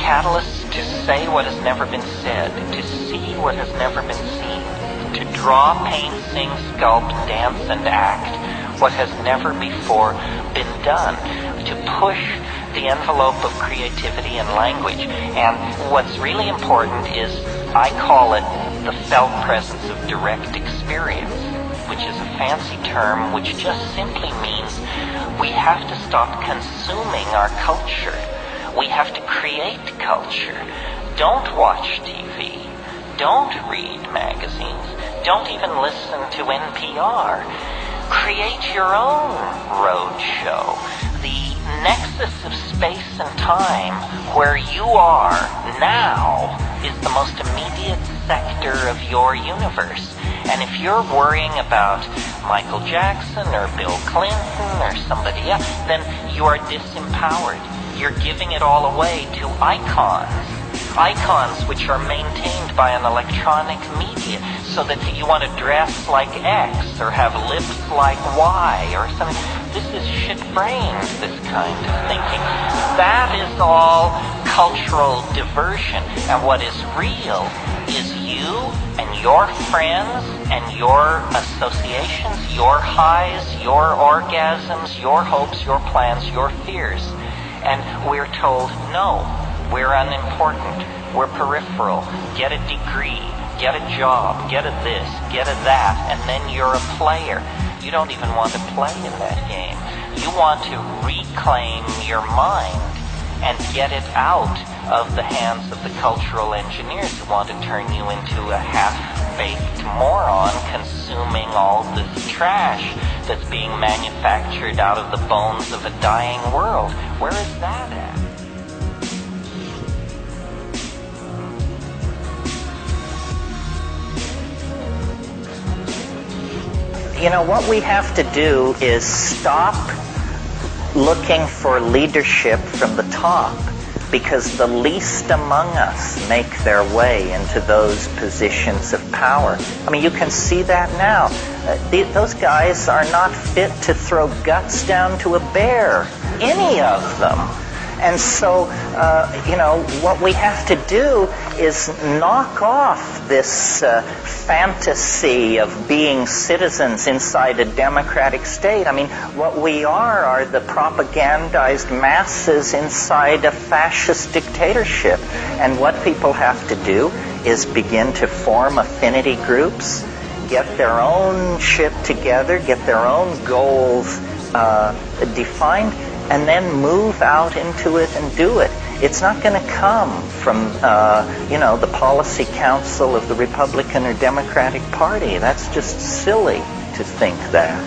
catalysts to say what has never been said, to see what has never been seen, to draw, paint, sing, sculpt, dance, and act what has never before been done, to push the envelope of creativity and language. And what's really important is, I call it the felt presence of direct experience, which is a fancy term which just simply means we have to stop consuming our culture. We have to create culture. Don't watch TV. Don't read magazines. Don't even listen to NPR. Create your own road show. The nexus of space and time where you are now is the most immediate sector of your universe. And if you're worrying about Michael Jackson or Bill Clinton or somebody else, then you are disempowered. You're giving it all away to icons. Icons which are maintained by an electronic media, so that you want to dress like X or have lips like Y or something. This is shit brains, this kind of thinking. That is all cultural diversion. And what is real is you and your friends and your associations, your highs, your orgasms, your hopes, your plans, your fears. And we're told, no, we're unimportant, we're peripheral, get a degree, get a job, get a this, get a that, and then you're a player. You don't even want to play in that game. You want to reclaim your mind and get it out of the hands of the cultural engineers who want to turn you into a half-baked moron consuming all this trash that's being manufactured out of the bones of a dying world. Where is that at? You know, what we have to do is stop looking for leadership from the top, because the least among us make their way into those positions of power. I mean, you can see that now. Those guys are not fit to throw guts down to a bear, any of them. And so, what we have to do is knock off this fantasy of being citizens inside a democratic state. I mean, what we are the propagandized masses inside a fascist dictatorship. And what people have to do is begin to form affinity groups, get their own shit together, get their own goals defined, and then move out into it and do it. It's not going to come from, the policy council of the Republican or Democratic Party. That's just silly to think that.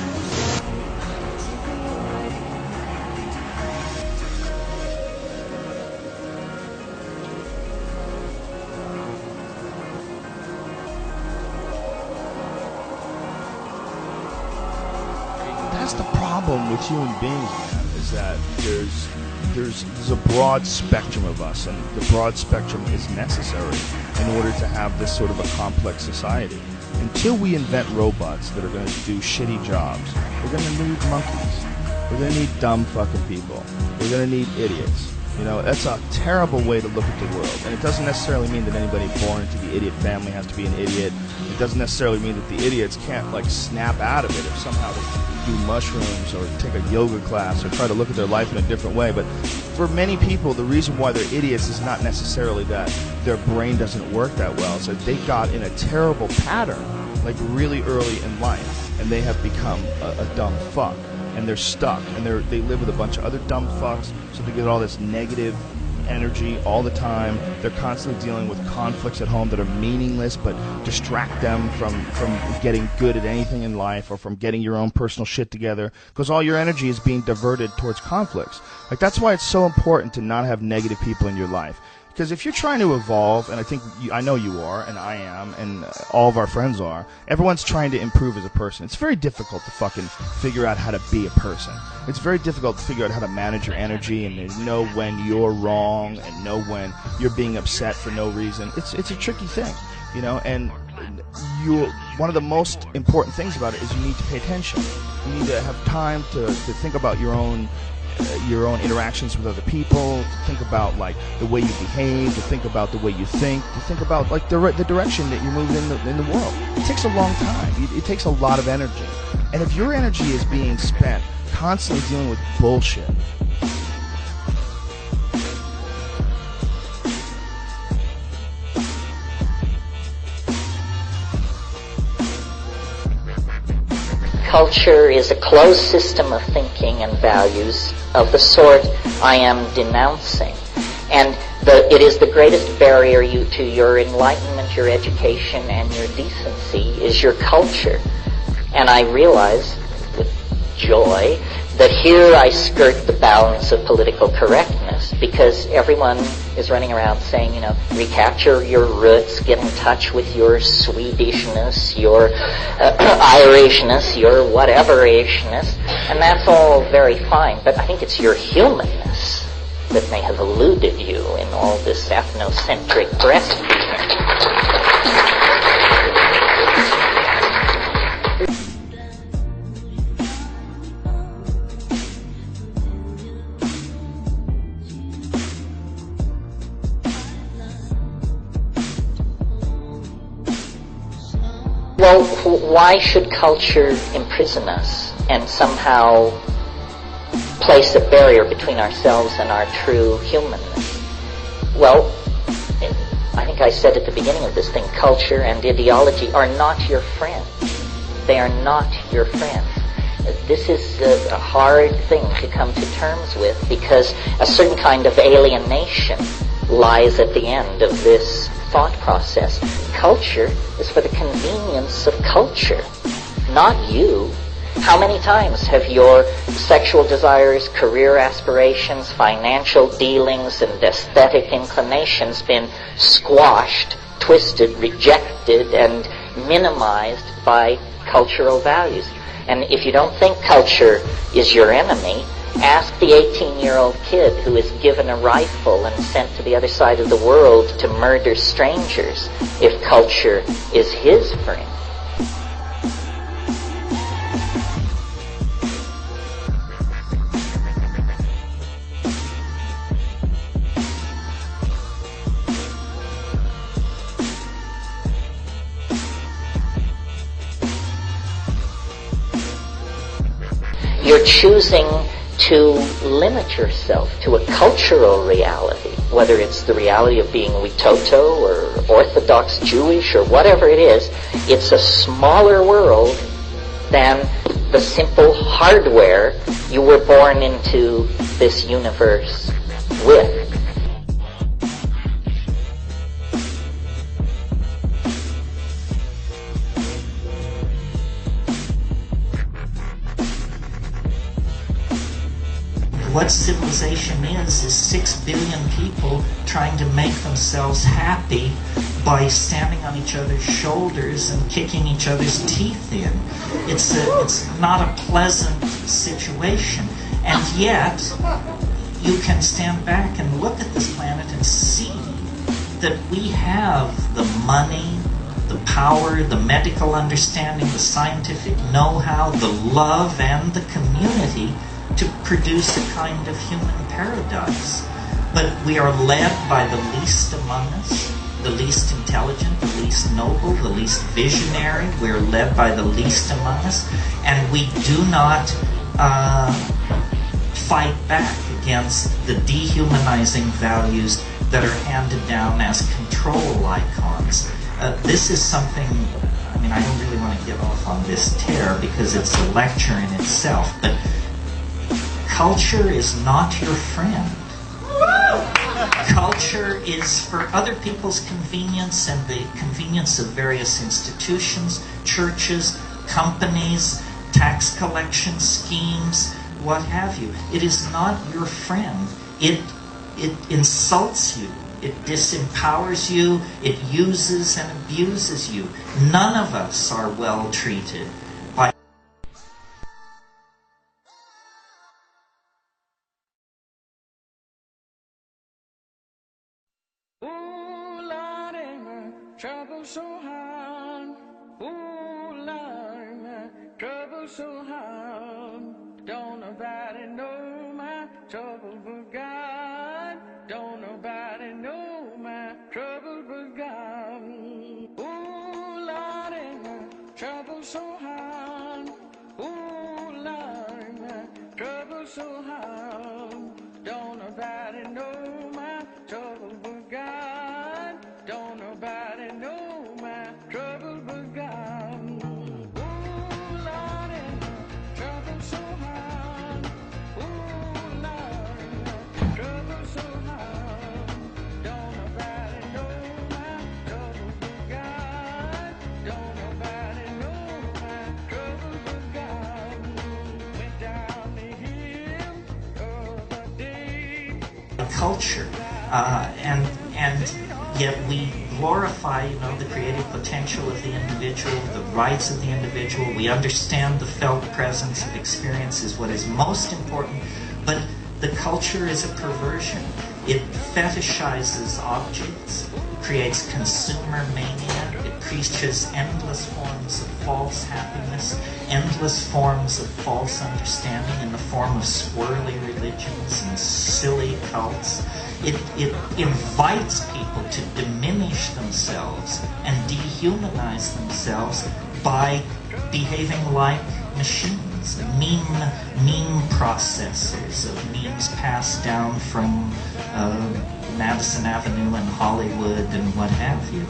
That's the problem with human beings, man, is that there's a broad spectrum of us, and the broad spectrum is necessary in order to have this sort of a complex society. Until we invent robots that are going to do shitty jobs, we're going to need monkeys. We're going to need dumb fucking people. We're going to need idiots. You know, that's a terrible way to look at the world. And it doesn't necessarily mean that anybody born into the idiot family has to be an idiot. It doesn't necessarily mean that the idiots can't, snap out of it if somehow they do mushrooms or take a yoga class or try to look at their life in a different way. But for many people, the reason why they're idiots is not necessarily that their brain doesn't work that well. It's that they got in a terrible pattern, really early in life, and they have become a dumb fuck. And they're stuck, and they live with a bunch of other dumb fucks, so they get all this negative energy all the time. They're constantly dealing with conflicts at home that are meaningless but distract them from getting good at anything in life or from getting your own personal shit together, because all your energy is being diverted towards conflicts. That's why it's so important to not have negative people in your life. Because if you're trying to evolve, and I know you are, and I am, and all of our friends are, everyone's trying to improve as a person. It's very difficult to fucking figure out how to be a person. It's very difficult to figure out how to manage your energy and know when you're wrong and know when you're being upset for no reason. It's a tricky thing, and one of the most important things about it is you need to pay attention. You need to have time to think about your own your own interactions with other people, to think about like the way you behave, to think about the way you think, to think about like the direction that you're moving in the world. It takes a long time. It takes a lot of energy. And if your energy is being spent constantly dealing with bullshit, culture is a closed system of thinking and values of the sort I am denouncing. And it is the greatest barrier to your enlightenment, your education, and your decency is your culture. And I realize with joy that here I skirt the bounds of political correctness, because everyone is running around saying, recapture your roots, get in touch with your Swedishness, your Irishness, your whatever-ishness, and that's all very fine, but I think it's your humanness that may have eluded you in all this ethnocentric breastfeeding. Well, why should culture imprison us and somehow place a barrier between ourselves and our true humanness? Well, I think I said at the beginning of this thing, culture and ideology are not your friends. They are not your friends. This is a hard thing to come to terms with, because a certain kind of alienation lies at the end of this thought process. Culture is for the convenience of culture, not you. How many times have your sexual desires, career aspirations, financial dealings, and aesthetic inclinations been squashed, twisted, rejected, and minimized by cultural values? And if you don't think culture is your enemy, ask the 18-year-old kid who is given a rifle and sent to the other side of the world to murder strangers if culture is his friend. You're choosing to limit yourself to a cultural reality, whether it's the reality of being Witoto or Orthodox Jewish or whatever it is. It's a smaller world than the simple hardware you were born into this universe with. What civilization is 6 billion people trying to make themselves happy by standing on each other's shoulders and kicking each other's teeth in. It's not a pleasant situation. And yet, you can stand back and look at this planet and see that we have the money, the power, the medical understanding, the scientific know-how, the love, and the community to produce a kind of human paradise. But we are led by the least among us, the least intelligent, the least noble, the least visionary. We are led by the least among us, and we do not fight back against the dehumanizing values that are handed down as control icons. This is something, I don't really want to get off on this tear because it's a lecture in itself, but culture is not your friend. Culture is for other people's convenience and the convenience of various institutions, churches, companies, tax collection schemes, what have you. It is not your friend. It insults you. It disempowers you. It uses and abuses you. None of us are well treated by trouble so hard. Ooh, Lord, my trouble so hard. Don't nobody know my trouble but God. Don't nobody know my trouble but God. Ooh, Lord, my trouble so hard. Ooh, Lord, my trouble so hard. Don't nobody know my trouble but God. Don't nobody know my trouble but God. Ooh, Lord, my trouble so hard. Ooh, Lord, my trouble so hard. Don't nobody know my trouble but God. Don't nobody know my trouble but God. Went down the hill the other day. Culture, and yet we glorify, the creative potential of the individual, the rights of the individual. We understand the felt presence of experience is what is most important, but the culture is a perversion. It fetishizes objects, creates consumer mania, it preaches endless forms of false happiness, endless forms of false understanding in the form of swirly religions and silly cults. It invites people to diminish themselves and dehumanize themselves by behaving like machines, meme processors of memes passed down from Madison Avenue and Hollywood and what have you.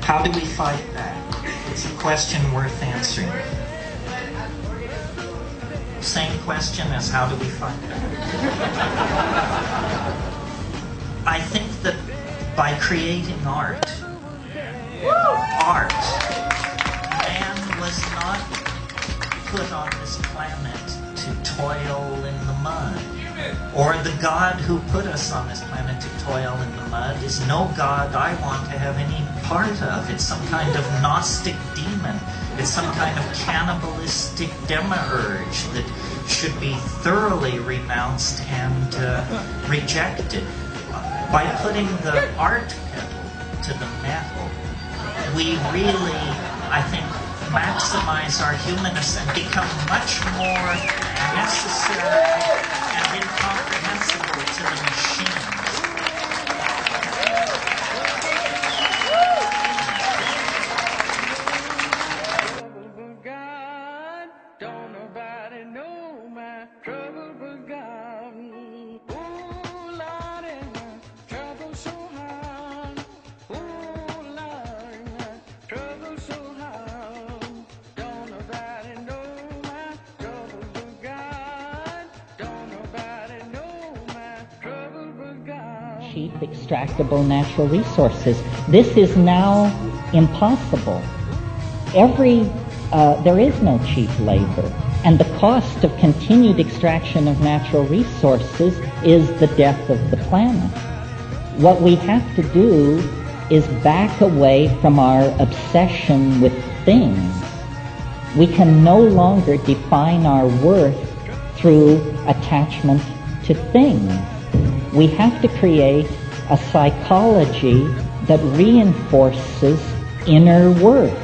How do we fight back? It's a question worth answering. Same question as how do we fight back? I think that by creating art, man was not put on this planet to toil in the mud. Or the God who put us on this planet to toil in the mud is no God I want to have any part of. It's some kind of Gnostic demon. It's some kind of cannibalistic demiurge that should be thoroughly renounced and rejected. By putting the art pedal to the metal, we really, I think, maximize our humanness and become much more necessary and incomprehensible to the machines. Trouble but God, don't nobody know my trouble but God. Ooh, Lord, my trouble so hard. Ooh, Lord, my trouble so hard. Don't nobody know my trouble but God. Don't nobody know my trouble but God. Cheap, extractable natural resources. This is now impossible. There is no cheap labor, and the cost of continued extraction of natural resources is the death of the planet. What we have to do is back away from our obsession with things. We can no longer define our worth through attachment to things. We have to create a psychology that reinforces inner worth.